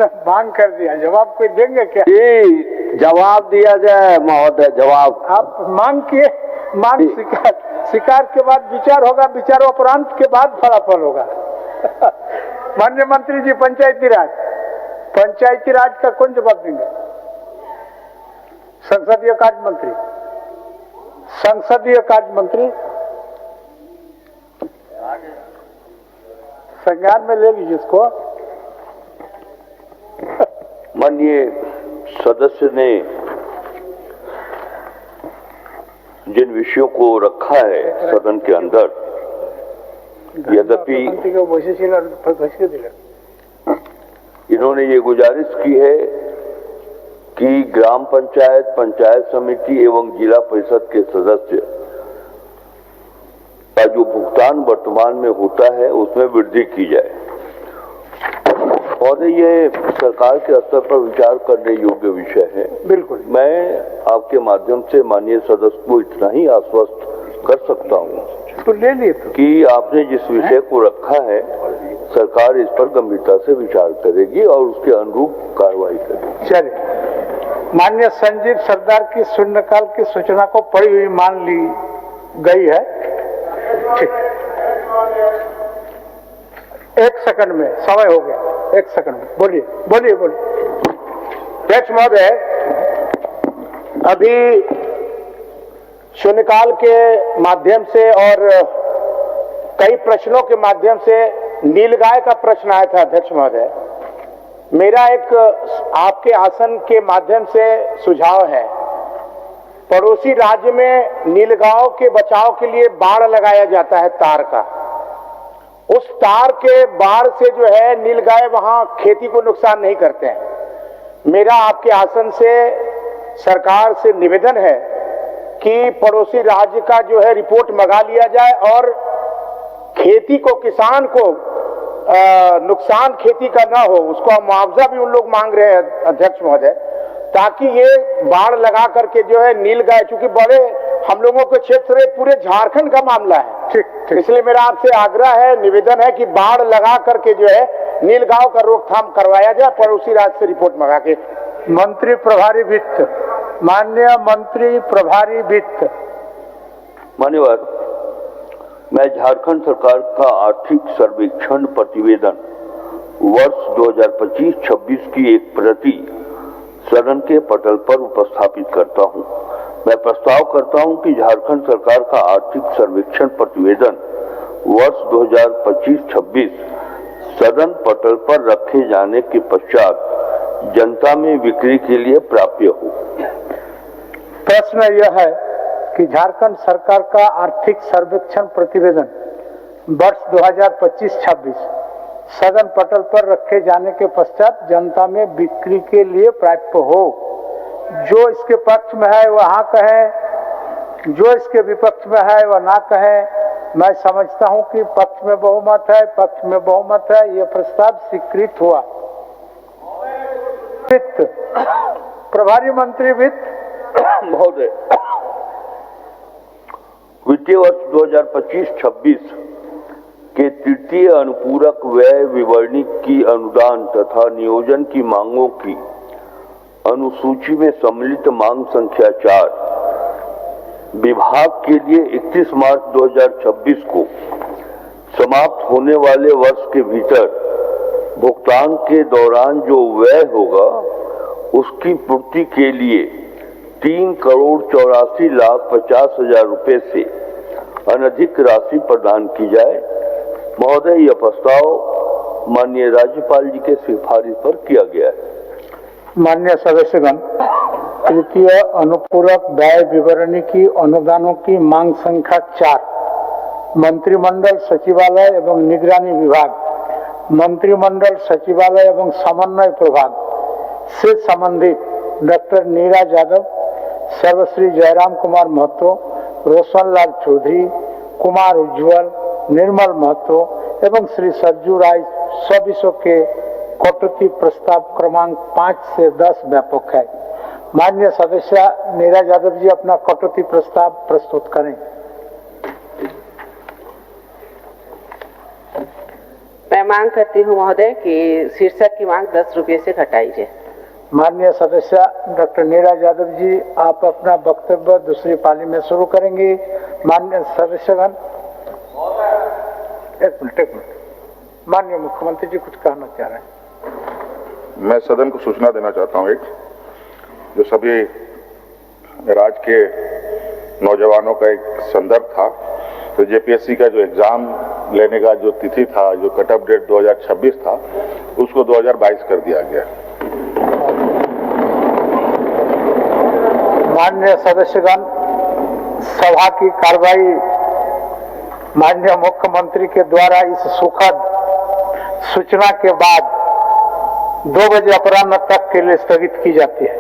मांग कर दिया, जवाब कोई देंगे क्या? जी जवाब दिया जाए महोदय, जवाब। आप मांग किए, मांग स्वीकार के बाद विचार होगा, विचारोपरांत के बाद फलाफल होगा। माननीय मंत्री जी, पंचायती राज का कौन जवाब देंगे? संसदीय कार्य मंत्री, संज्ञान में ले लीजिए इसको। माननीय सदस्य ने जिन विषयों को रखा है सदन के अंदर, यद्यपि इन्होंने ये गुजारिश की है कि ग्राम पंचायत, पंचायत समिति एवं जिला परिषद के सदस्य का जो भुगतान वर्तमान में होता है उसमें वृद्धि की जाए, और ये सरकार के स्तर पर विचार करने योग्य विषय है। बिल्कुल, मैं आपके माध्यम से माननीय सदस्य को इतना ही आश्वस्त कर सकता हूँ तो ले लिए तो कि आपने जिस विषय को रखा है सरकार इस पर गंभीरता से विचार करेगी और उसके अनुरूप कार्रवाई करेगी। चलिए, माननीय संजीव सरदार की शून्यकाल की सूचना को पढ़ी हुई मान ली गई है। ठीक, 1 सेकंड में समय हो गया, 1 सेकंड में बोलिए। अध्यक्ष महोदय, अभी शून्यकाल के माध्यम से और कई प्रश्नों के माध्यम से नीलगाय का प्रश्न आया था। अध्यक्ष महोदय, मेरा एक आपके आसन के माध्यम से सुझाव है, पड़ोसी राज्य में नीलगांव के बचाव के लिए बाड़ लगाया जाता है तार का। उस तार के बाड़ से जो है नीलगाय वहां खेती को नुकसान नहीं करते हैं। मेरा आपके आसन से सरकार से निवेदन है कि पड़ोसी राज्य का जो है रिपोर्ट मंगा लिया जाए और खेती को, किसान को नुकसान खेती का ना हो, उसका मुआवजा भी उन लोग मांग रहे हैं अध्यक्ष महोदय, ताकि ये बाढ़ लगा करके जो है नीलगाय, चूंकि बड़े हम लोगों के क्षेत्र में पूरे झारखंड का मामला है। ठीक, इसलिए मेरा आपसे आग्रह है, निवेदन है कि बाढ़ लगा करके जो है नीलगांव का रोकथाम करवाया जाए पड़ोसी राज्य से रिपोर्ट मंगा के। मंत्री प्रभारी वित्त, माननीय मंत्री प्रभारी वित्त। मान्यवर, मैं झारखंड सरकार का आर्थिक सर्वेक्षण प्रतिवेदन वर्ष 2025-26 की एक प्रति सदन के पटल पर उपस्थापित करता हूं। मैं प्रस्ताव करता हूं कि झारखंड सरकार का आर्थिक सर्वेक्षण प्रतिवेदन वर्ष 2025-26 सदन पटल पर रखे जाने के पश्चात जनता में बिक्री के लिए प्राप्य हो। प्रश्न यह है कि झारखंड सरकार का आर्थिक सर्वेक्षण प्रतिवेदन वर्ष 2025-26 सदन पटल पर रखे जाने के पश्चात जनता में बिक्री के लिए प्राप्य हो। जो इसके पक्ष में है वह हाँ कहे, जो इसके विपक्ष में है वह ना कहे। मैं समझता हूं कि पक्ष में बहुमत है, पक्ष में बहुमत है, यह प्रस्ताव स्वीकृत हुआ। वित्त, प्रभारी मंत्री वित्त महोदय, वित्तीय वर्ष 2025-26 के तृतीय अनुपूरक व्यय विवरणी की अनुदान तथा नियोजन की मांगों की अनुसूची में सम्मिलित मांग संख्या 4 विभाग के लिए 31 मार्च 2026 को समाप्त होने वाले वर्ष के भीतर भुगतान के दौरान जो व्यय होगा उसकी पूर्ति के लिए 3,84,50,000 रुपए से अनधिक राशि प्रदान की जाए। महोदय, यह प्रस्ताव माननीय राज्यपाल जी के सिफारिश पर किया गया है। माननीय सदस्यगण, तृतीय अनुपूरक व्यय विवरणी की अनुदानों की मांग संख्या 4 मंत्रिमंडल सचिवालय एवं निगरानी विभाग, मंत्रिमंडल सचिवालय एवं समन्वय प्रभाग से संबंधित डॉक्टर नीरज यादव, सर्वश्री जयराम कुमार महतो, रोशन लाल चौधरी, कुमार उज्ज्वल, निर्मल महतो एवं श्री सरजू राय सविशों के कटौती प्रस्ताव क्रमांक 5 से 10 व्यापक है। माननीय सदस्य नीरज यादव जी अपना कटौती प्रस्ताव प्रस्तुत करें। मैं मांग करती हूँ महोदय कि शीर्षक की मांग 10 रुपये से घटाई जाए। माननीय सदस्य डॉक्टर नीरज यादव जी, आप अपना वक्तव्य दूसरी पाली में शुरू करेंगे। माननीय सदस्यगण, एक मिनट। माननीय मुख्यमंत्री जी कुछ कहना चाह रहे हैं। मैं सदन को सूचना देना चाहता हूं, एक जो सभी राज्य के नौजवानों का एक संदर्भ था, तो जेपीएससी का जो एग्जाम लेने का जो तिथि था, जो कट ऑफ डेट 2026 था, उसको 2022 कर दिया गया। माननीय सदस्यगण, सभा की कार्रवाई माननीय मुख्यमंत्री के द्वारा इस सुखद सूचना के बाद 2 बजे अपराह्न तक के लिए स्थगित की जाती है।